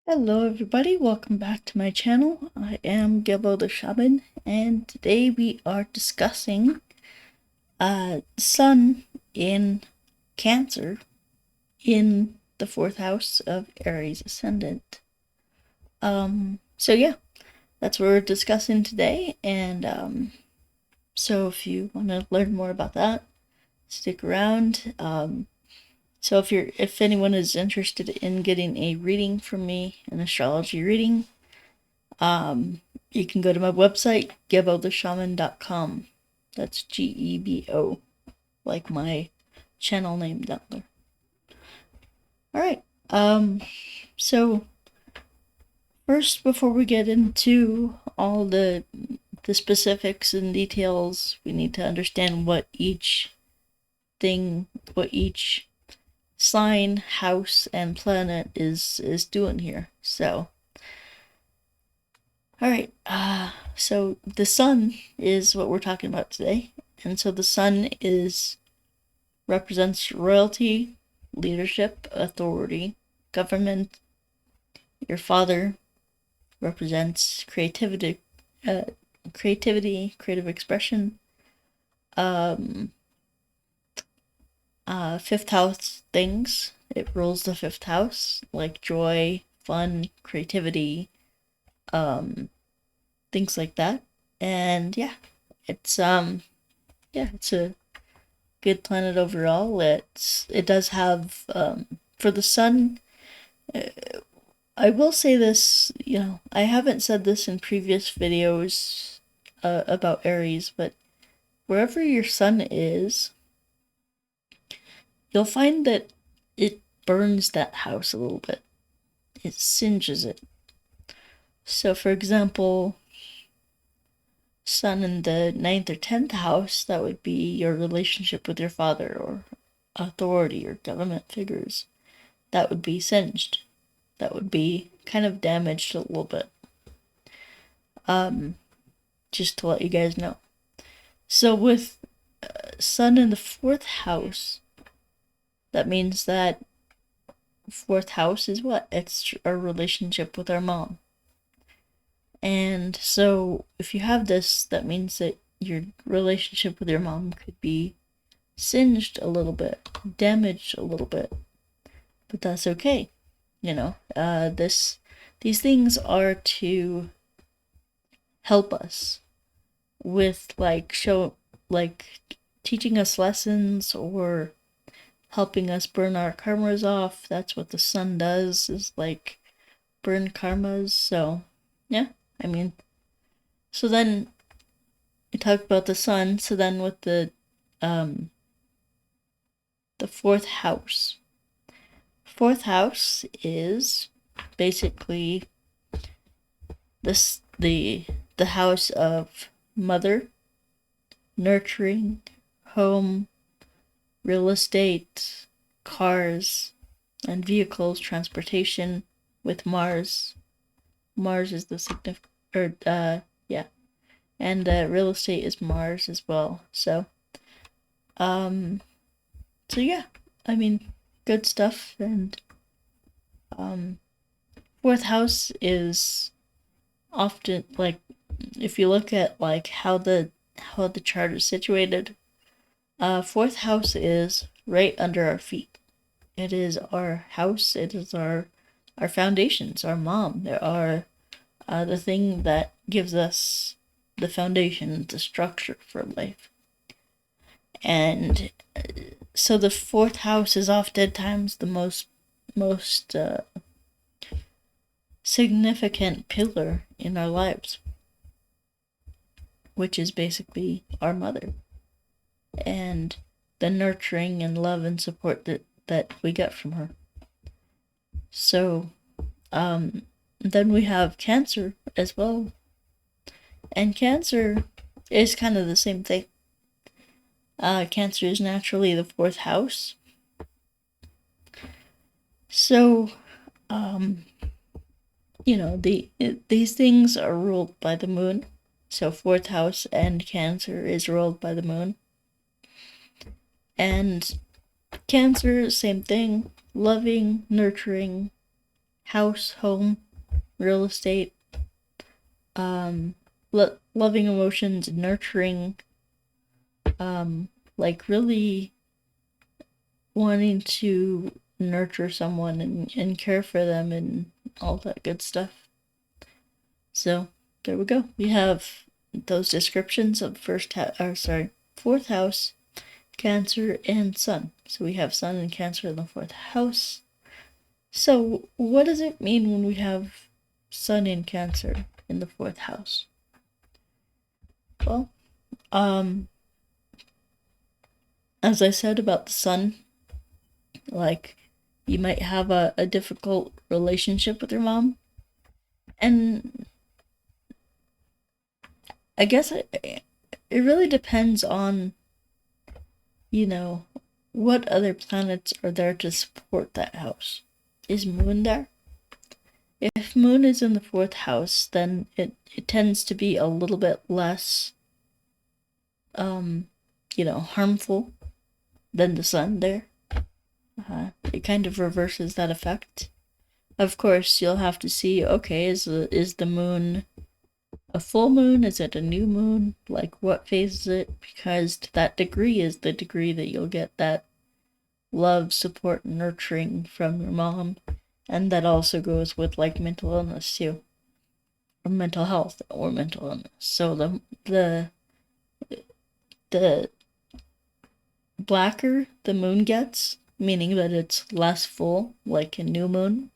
Hello everybody, welcome back to my channel. I am Gilbo the Shaman, and today we are discussing Sun in Cancer in the 4th house of Aries Ascendant. So yeah, that's what we're discussing today, and so if you want to learn more about that, stick around. So if anyone is interested in getting a reading from me, an astrology reading, you can go to my website, gebotheshaman.com. That's Gebo, like my channel name down there. Alright, so first, before we get into all the specifics and details, we need to understand what each sign, house, and planet is doing here. So, alright, so the sun is what we're talking about today. And so the sun represents royalty, leadership, authority, government. Your father represents creativity, creative expression. Fifth house things. It rules the 5th house, like joy, fun, creativity, things like that. And yeah, it's a good planet overall. It does have for the sun. I will say this, I haven't said this in previous videos about Aries, but wherever your sun is, you'll find that it burns that house a little bit. It singes it. So, for example, sun in the 9th or 10th house, that would be your relationship with your father or authority or government figures. That would be singed. That would be kind of damaged a little bit. Just to let you guys know. So with sun in the 4th house, that means that 4th house is what? It's our relationship with our mom. And so if you have this, that means that your relationship with your mom could be singed a little bit, damaged a little bit. But that's okay. These things are to help us with teaching us lessons or helping us burn our karmas off. That's what the sun does, is like burn karmas. So yeah, so then we talked about the sun. So then with the 4th house. 4th house is basically the house of mother, nurturing, home, real estate, cars, and vehicles, transportation. With Mars. Mars is the and real estate is Mars as well. So, yeah, good stuff. And 4th house is often, like, if you look at like how the chart is situated, 4th house is right under our feet. It is our house. It is our foundations, our mom. There are the thing that gives us the foundation, the structure for life. And so the 4th house is oftentimes the most significant pillar in our lives, which is basically our mother and the nurturing and love and support that we get from her. So then we have Cancer as well, and Cancer is kind of the same thing. Cancer is naturally the 4th house. So, these things are ruled by the moon. So 4th house and Cancer is ruled by the moon. And Cancer, same thing, loving, nurturing, house, home, real estate, loving emotions, nurturing, like really wanting to nurture someone and care for them and all that good stuff. So there we go. We have those descriptions of fourth house, Cancer, and Sun. So we have Sun and Cancer in the fourth house. So what does it mean when we have Sun in Cancer in the fourth house? Well, as I said about the Sun, like you might have a difficult relationship with your mom, and I guess it really depends on, what other planets are there to support that house. Is Moon there? If Moon is in the fourth house, then it tends to be a little bit less, harmful than the Sun there. It kind of reverses that effect. Of course, you'll have to see, okay, is the moon a full moon? Is it a new moon? Like, what phase is it? Because that degree is the degree that you'll get that love, support, nurturing from your mom. And that also goes with, like, mental illness, too. Or mental health, or mental illness. So the blacker the moon gets, meaning that it's less full, like a new moon,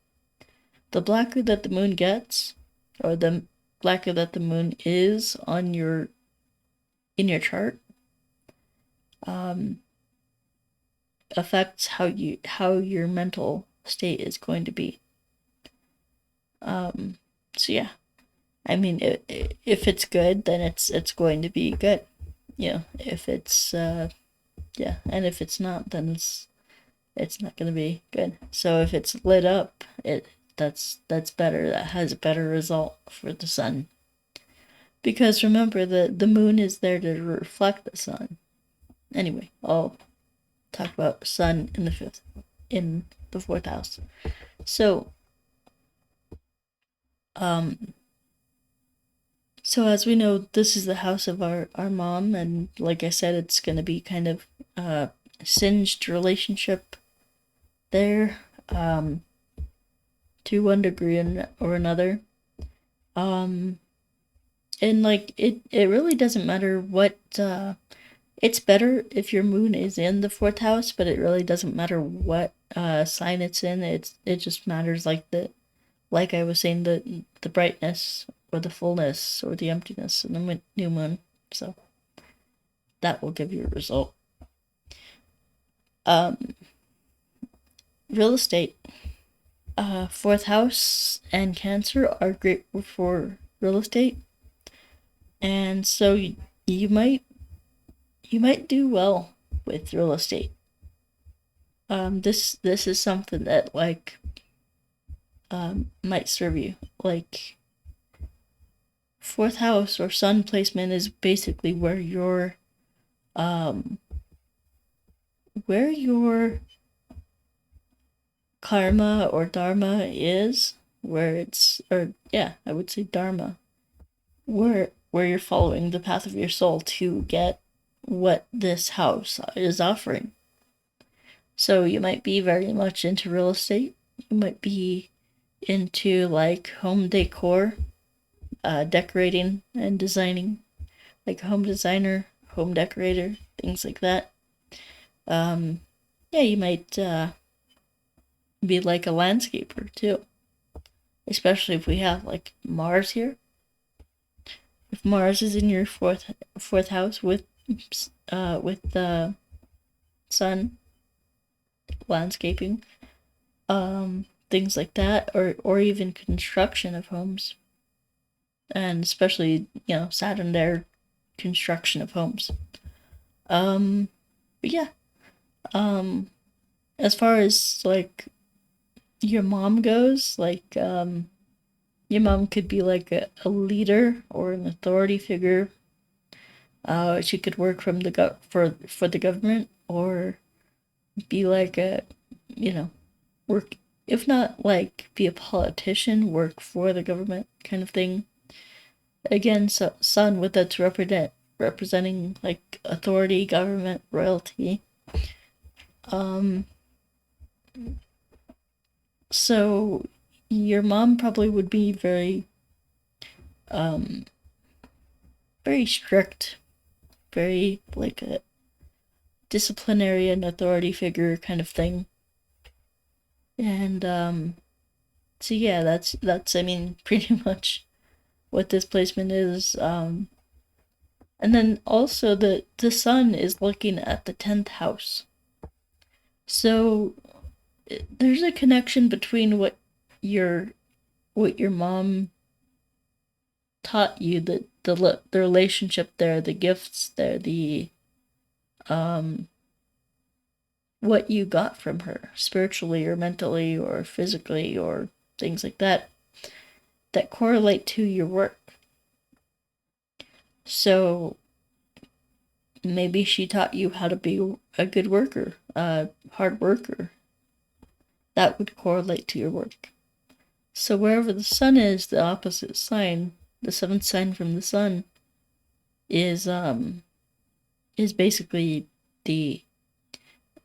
the blacker that the moon gets, or the blacker that the moon is in your chart, affects how your mental state is going to be. So yeah, I mean, if it's good, then it's going to be good. If it's and if it's not, then it's not going to be good. So if it's lit up, that's better. That has a better result for the Sun. Because remember, the moon is there to reflect the Sun. Anyway, I'll talk about Sun in the fourth house. So, as we know, this is the house of our mom, and like I said, it's going to be kind of a singed relationship there, to one degree or another. And like it really doesn't matter what, it's better if your moon is in the fourth house, but it really doesn't matter what sign it's in. It just matters, like I was saying, the brightness or the fullness or the emptiness in the new moon. So that will give you a result. Real estate, fourth house and Cancer are great for real estate, and so you might do well with real estate. This is something that might serve you. Like, fourth house or Sun placement is basically where your karma or dharma is, I would say dharma, where you're following the path of your soul to get what this house is offering. So you might be very much into real estate. You might be into like home decor, decorating and designing, like home designer, home decorator, things like that. You might be like a landscaper too, especially if we have like Mars here. If Mars is in your fourth house with the Sun, landscaping, things like that, or even construction of homes, and especially Saturn there, construction of homes. But yeah, as far as like your mom goes, like your mom could be like a leader or an authority figure. She could work from for the government, or be like a work if not like be a politician, work for the government kind of thing. Again, so sun with that's representing like authority, government, royalty. So your mom probably would be very very strict, very like a disciplinarian authority figure kind of thing. And so yeah, that's I mean pretty much what this placement is. And then also the sun is looking at the 10th house. So there's a connection between what your mom taught you, the relationship there, the gifts there, the what you got from her spiritually or mentally or physically or things like that correlate to your work. So maybe she taught you how to be a good worker, a hard worker. That would correlate to your work. So wherever the sun is, the opposite sign, the 7th sign from the sun, is basically the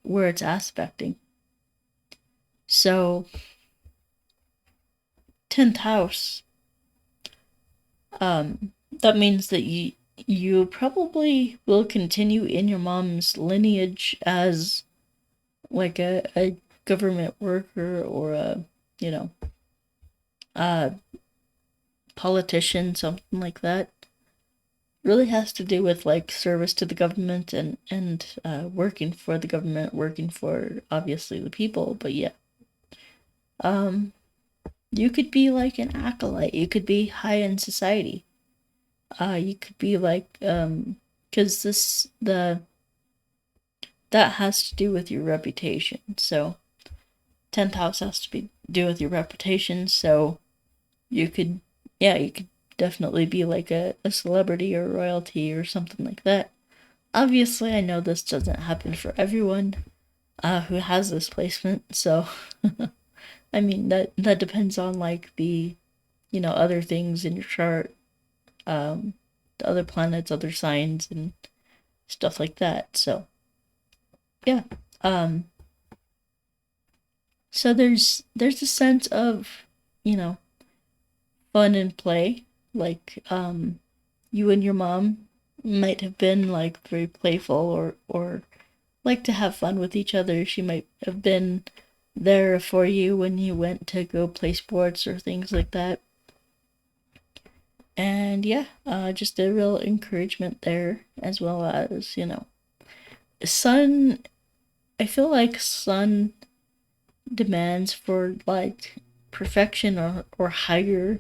where it's aspecting. So 10th house, that means that you probably will continue in your mom's lineage as like a government worker or a politician, something like that. Really has to do with like service to the government and working for the government, working for obviously the people. But yeah, you could be like an acolyte. You could be high in society. You could be like because that has to do with your reputation. So 10th house has to do with your reputation. So you could definitely be like a celebrity or royalty or something like that. Obviously, I know this doesn't happen for everyone who has this placement. So I mean that depends on like the other things in your chart, the other planets, other signs, and stuff like that. So yeah, so there's a sense of fun and play, like you and your mom might have been like very playful or like to have fun with each other. She might have been there for you when you went to go play sports or things like that. And yeah, just a real encouragement there, as well as sun. I feel like sun demands for like perfection or higher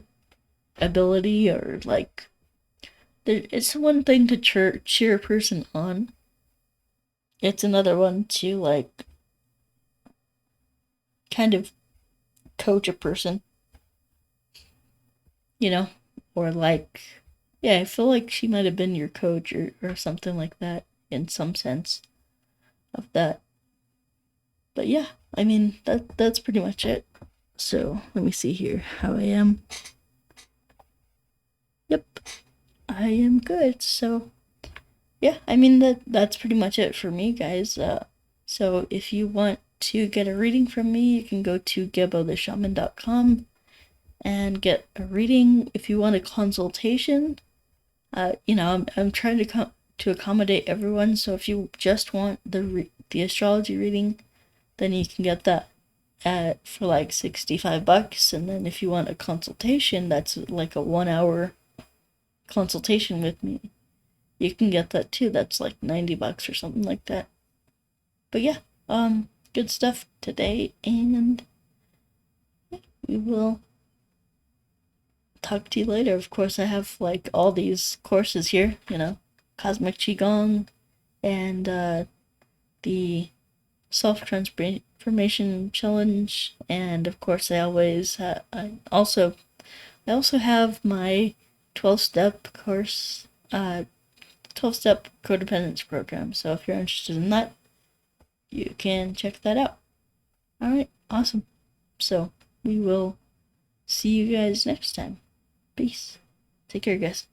ability, or like it's one thing to cheer a person on. It's another one to like kind of coach a person, or like yeah, I feel like she might have been your coach or something like that in some sense of that. But yeah, I mean that's pretty much it. So let me see here how I am. Yep, I am good. So yeah, I mean that's pretty much it for me, guys. So if you want to get a reading from me, you can go to gebotheshaman.com and get a reading. If you want a consultation, I'm trying to accommodate everyone. So if you just want the astrology reading, then you can get that for like $65. And then if you want a consultation, that's like a 1 hour consultation with me, you can get that too. That's like $90 or something like that. But yeah, good stuff today, and we will talk to you later. Of course, I have like all these courses here, Cosmic Qigong and the Self-Transformation Challenge, and of course I also have my 12-step course, 12-step codependence program. So if you're interested in that, you can check that out. All right, awesome. So we will see you guys next time. Peace. Take care, guys.